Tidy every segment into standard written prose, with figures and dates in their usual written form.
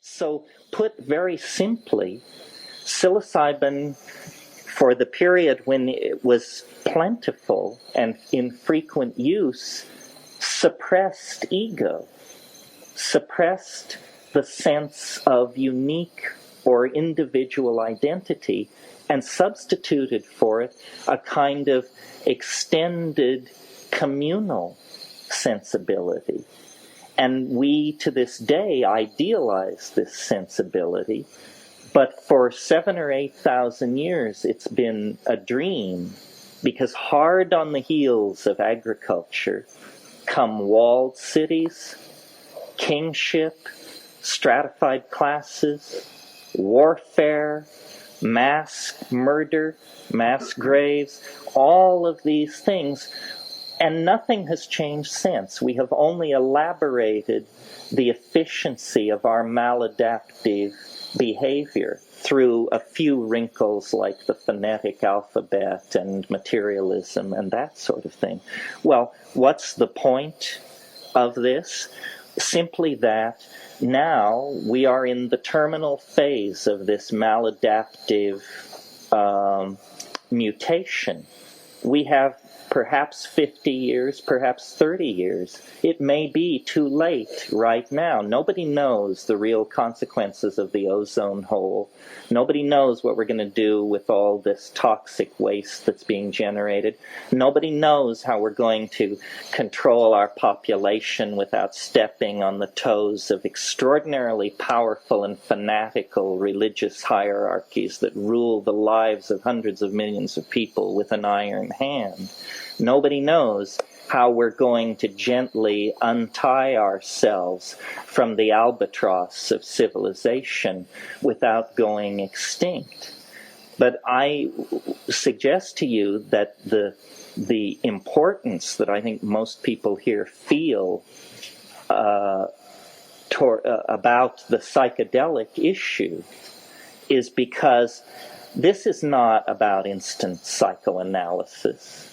So put very simply, psilocybin, for the period when it was plentiful and in frequent use, suppressed ego, suppressed the sense of unique or individual identity, and substituted for it a kind of extended communal sensibility. And we, to this day, idealize this sensibility, but for 7,000 or 8,000 years, it's been a dream, because hard on the heels of agriculture come walled cities, kingship, stratified classes, warfare, mass murder, mass graves, all of these things. And nothing has changed since. We have only elaborated the efficiency of our maladaptive behavior through a few wrinkles like the phonetic alphabet and materialism and that sort of thing. Well, what's the point of this? Simply that now we are in the terminal phase of this maladaptive mutation. We have perhaps 50 years, perhaps 30 years. It may be too late right now. Nobody knows the real consequences of the ozone hole. Nobody knows what we're going to do with all this toxic waste that's being generated. Nobody knows how we're going to control our population without stepping on the toes of extraordinarily powerful and fanatical religious hierarchies that rule the lives of hundreds of millions of people with an iron hand. Nobody knows how we're going to gently untie ourselves from the albatross of civilization without going extinct. But I suggest to you that the importance that I think most people here feel about the psychedelic issue is because this is not about instant psychoanalysis,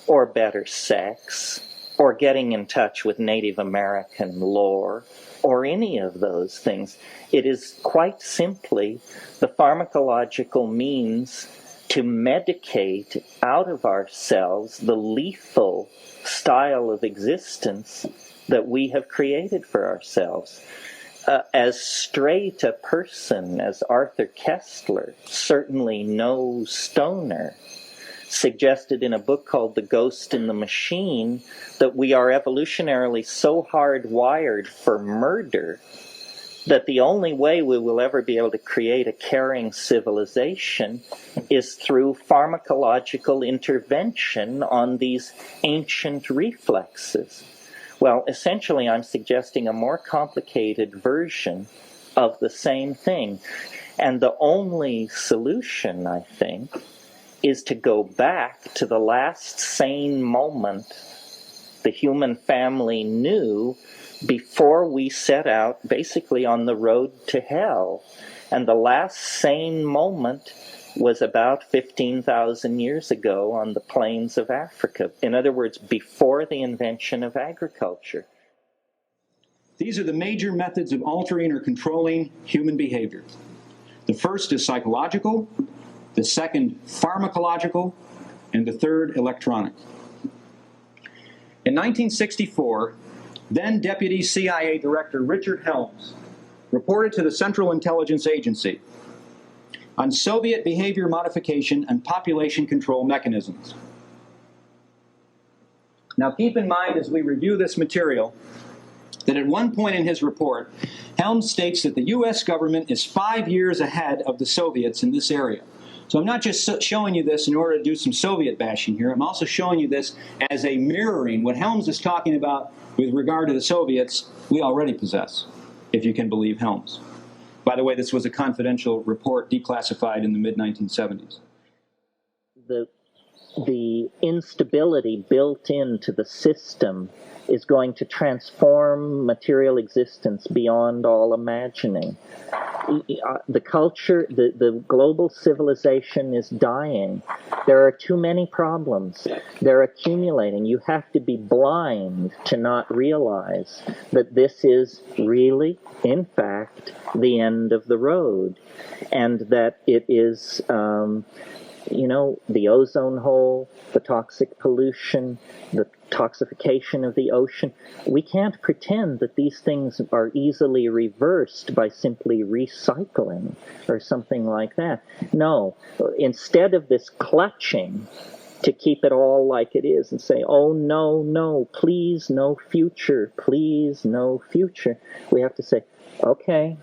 or better sex, or getting in touch with Native American lore, or any of those things. It is quite simply the pharmacological means to medicate out of ourselves the lethal style of existence that we have created for ourselves. As straight a person as Arthur Koestler, certainly no stoner, suggested in a book called The Ghost in the Machine that we are evolutionarily so hardwired for murder that the only way we will ever be able to create a caring civilization is through pharmacological intervention on these ancient reflexes. Well, essentially, I'm suggesting a more complicated version of the same thing. And the only solution, I think, is to go back to the last sane moment the human family knew before we set out basically on the road to hell. And the last sane moment was about 15,000 years ago on the plains of Africa. In other words, before the invention of agriculture. These are the major methods of altering or controlling human behavior. The first is psychological, the second pharmacological, and the third electronic. In 1964, then Deputy CIA Director Richard Helms reported to the Central Intelligence Agency on Soviet behavior modification and population control mechanisms. Now keep in mind as we review this material that at one point in his report, Helms states that the US government is 5 years ahead of the Soviets in this area. So I'm not just showing you this in order to do some Soviet bashing here, I'm also showing you this as a mirroring. What Helms is talking about with regard to the Soviets, we already possess, if you can believe Helms. By the way, this was a confidential report declassified in the mid-1970s. The the instability built into the system is going to transform material existence beyond all imagining. The culture, the global civilization is dying. There are too many problems. They're accumulating. You have to be blind to not realize that this is really, in fact, the end of the road, and that it is the ozone hole, the toxic pollution, the toxification of the ocean. We can't pretend that these things are easily reversed by simply recycling or something like that. No, instead of this clutching to keep it all like it is and say, oh, no, no, please, no future, please, no future, we have to say, okay,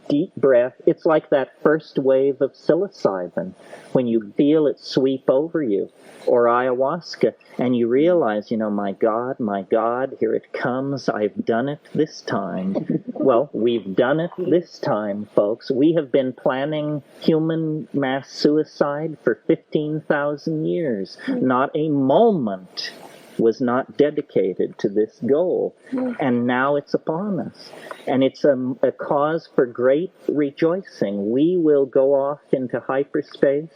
deep breath. It's like that first wave of psilocybin when you feel it sweep over you, or ayahuasca, and you realize, my God, here it comes. I've done it this time. Well, we've done it this time, folks. We have been planning human mass suicide for 15,000 years. Not a moment was not dedicated to this goal, and now it's upon us. And it's a cause for great rejoicing. We will go off into hyperspace.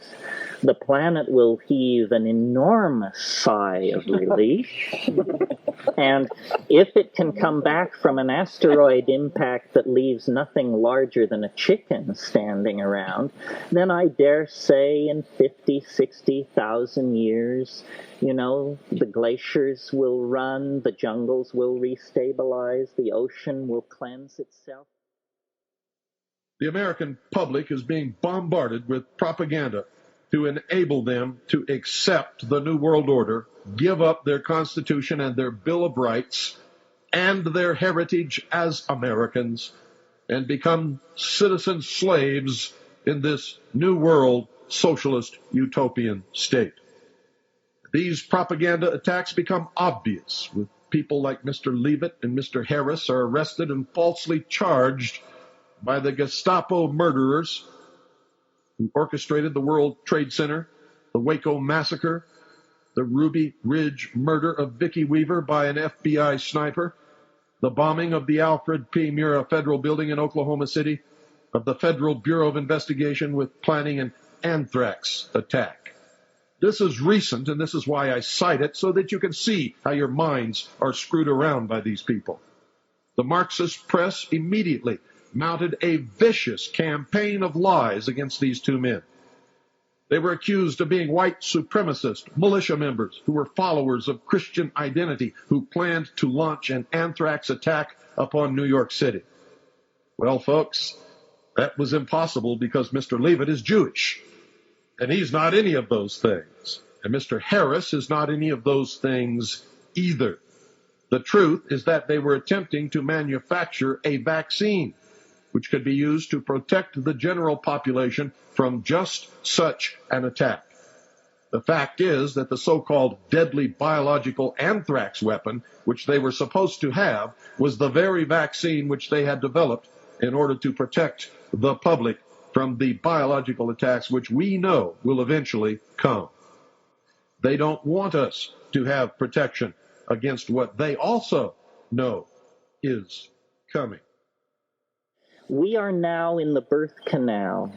The planet will heave an enormous sigh of relief. And if it can come back from an asteroid impact that leaves nothing larger than a chicken standing around, then I dare say in 50, 60,000 years, the glaciers will run, the jungles will restabilize, the ocean will cleanse itself. The American public is being bombarded with propaganda to enable them to accept the New World Order, give up their Constitution and their Bill of Rights and their heritage as Americans, and become citizen slaves in this New World socialist utopian state. These propaganda attacks become obvious, with people like Mr. Leavitt and Mr. Harris are arrested and falsely charged by the Gestapo murderers who orchestrated the World Trade Center, the Waco massacre, the Ruby Ridge murder of Vicki Weaver by an FBI sniper, the bombing of the Alfred P. Murrah Federal Building in Oklahoma City, of the Federal Bureau of Investigation with planning an anthrax attack. This is recent, and this is why I cite it, so that you can see how your minds are screwed around by these people. The Marxist press immediately mounted a vicious campaign of lies against these two men. They were accused of being white supremacist militia members who were followers of Christian identity, who planned to launch an anthrax attack upon New York City. Well, folks, that was impossible because Mr. Leavitt is Jewish, and he's not any of those things. And Mr. Harris is not any of those things either. The truth is that they were attempting to manufacture a vaccine which could be used to protect the general population from just such an attack. The fact is that the so-called deadly biological anthrax weapon, which they were supposed to have, was the very vaccine which they had developed in order to protect the public from the biological attacks which we know will eventually come. They don't want us to have protection against what they also know is coming. We are now in the birth canal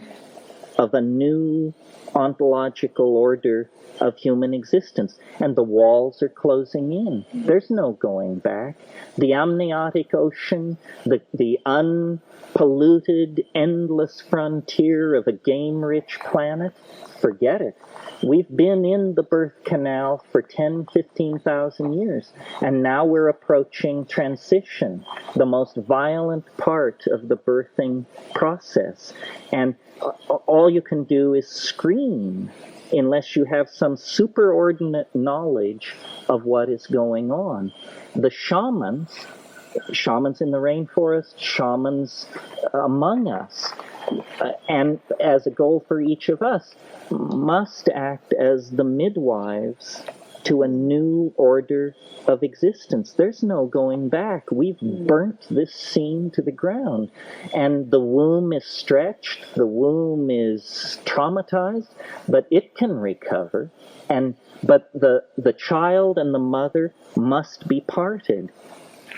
of a new ontological order of human existence, and the walls are closing in. There's no going back. The amniotic ocean, the unpolluted, endless frontier of a game-rich planet, forget it. We've been in the birth canal for 10, 15,000 years, and now we're approaching transition, the most violent part of the birthing process. And all you can do is scream unless you have some superordinate knowledge of what is going on. The shamans in the rainforest, shamans among us, and as a goal for each of us, must act as the midwives to a new order of existence. There's no going back. We've burnt this scene to the ground. And the womb is stretched, the womb is traumatized, but it can recover. But the child and the mother must be parted.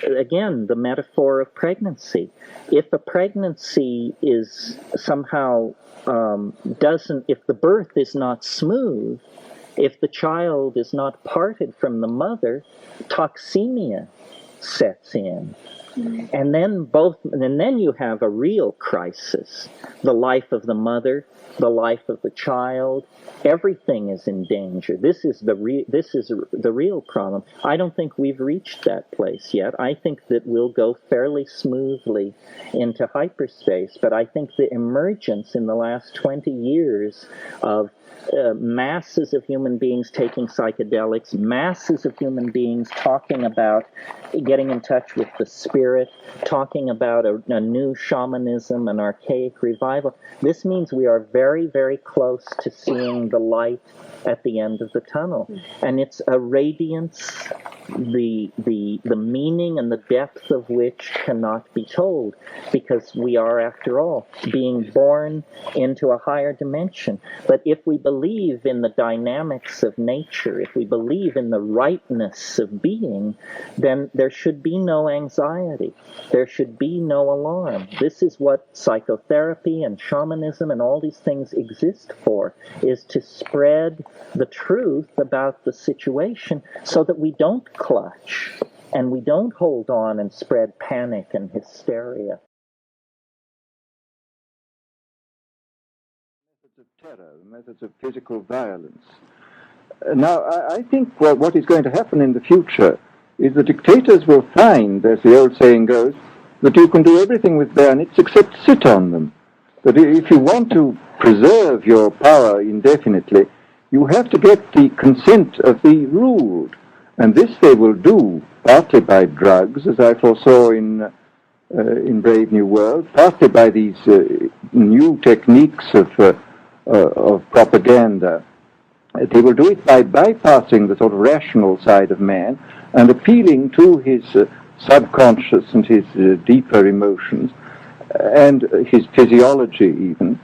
Again, the metaphor of pregnancy. If a pregnancy is somehow if the birth is not smooth, if the child is not parted from the mother, toxemia sets in. And then you have a real crisis. The life of the mother, the life of the child, everything is in danger. This is the real problem. I don't think we've reached that place yet. I think that we'll go fairly smoothly into hyperspace, but I think the emergence in the last 20 years of masses of human beings taking psychedelics, masses of human beings talking about getting in touch with the spirit, talking about a new shamanism, an archaic revival. This means we are very, very close to seeing the light at the end of the tunnel. And it's a radiance, the meaning and the depth of which cannot be told, because we are, after all, being born into a higher dimension. But if we believe in the dynamics of nature, if we believe in the rightness of being, then there should be no anxiety. There should be no alarm. This is what psychotherapy and shamanism and all these things exist for, is to spread the truth about the situation so that we don't clutch and we don't hold on and spread panic and hysteria. Methods of terror, methods of physical violence. Now, I think what is going to happen in the future is the dictators will find, as the old saying goes, that you can do everything with bayonets except sit on them. That if you want to preserve your power indefinitely, you have to get the consent of the ruled. And this they will do partly by drugs, as I foresaw in Brave New World, partly by these new techniques of propaganda. They will do it by bypassing the sort of rational side of man and appealing to his subconscious and his deeper emotions and his physiology even,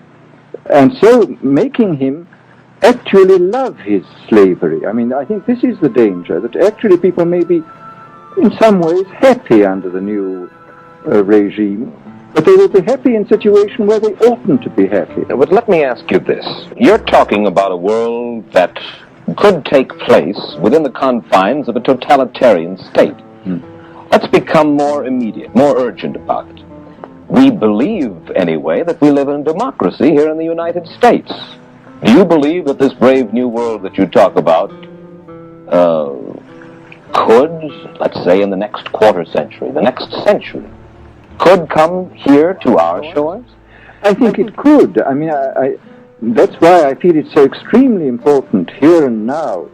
and so making him actually love his slavery. I mean, I think this is the danger, that actually people may be in some ways happy under the new regime, but they will be happy in a situation where they oughtn't to be happy. But let me ask you this. You're talking about a world that could take place within the confines of a totalitarian state. Let's become more immediate, more urgent about it. We believe, anyway, that we live in a democracy here in the United States. Do you believe that this brave new world that you talk about could, let's say in the next quarter century, the next century, could come here to our shores? I think it could. I mean, that's why I feel it's so extremely important here and now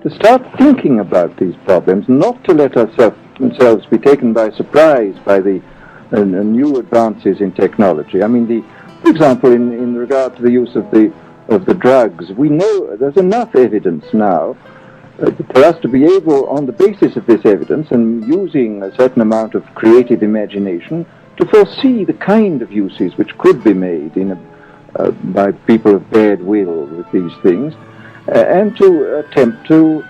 to start thinking about these problems, not to let ourselves be taken by surprise by the new advances in technology. I mean, for example, in regard to the use of the drugs, we know there's enough evidence now for us to be able, on the basis of this evidence and using a certain amount of creative imagination, to foresee the kind of uses which could be made by people of bad will with these things, and to attempt to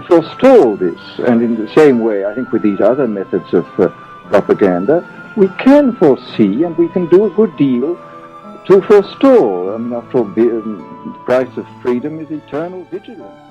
forestall this. And in the same way, I think with these other methods of propaganda, we can foresee and we can do a good deal to forestall. I mean, after all, the price of freedom is eternal vigilance.